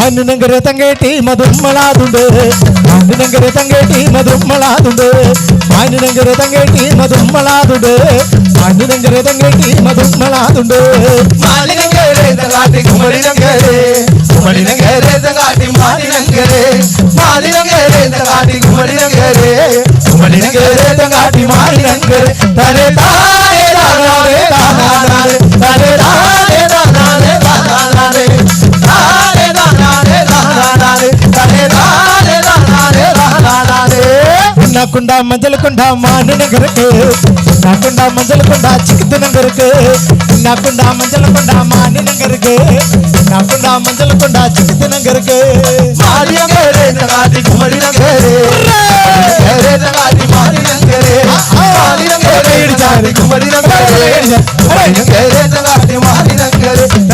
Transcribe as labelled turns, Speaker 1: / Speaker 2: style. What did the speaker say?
Speaker 1: മാനിനങ്കര തങ്കേട്ടി മധുമ്മളാതുണ്ട് മാനിനങ്കര തങ്കേട്ടി മധുമ്മളാതുണ്ട് മാനിനങ്കര തങ്കേട്ടി മധുമ്മളാതുണ്ട് മാനിനങ്കര തങ്കേട്ടി മധുമ്മളാതുണ്ട്
Speaker 2: മാലിനങ്കരെ തങ്കാട്ടി കുമളിനങ്കരെ കുമളിനങ്കരെ തങ്കാട്ടി മാലിനങ്കരെ മാലിനങ്കരെ തങ്കാട്ടി കുമളിനങ്കരെ കുമളിനങ്കരെ തങ്കാട്ടി മാലിനങ്കരെ തരേ താരേ താരേ താരേ തരേ താരേ താരേ താരേ താരേ താരേ താരേ തരേ താരേ താരേ താരേ
Speaker 1: నాకుండ మంజలకొండ మానినగరకు నాకుండ మంజలకొండ చిక్కుతునగరకు నాకుండ మంజలకొండ మానినగరకు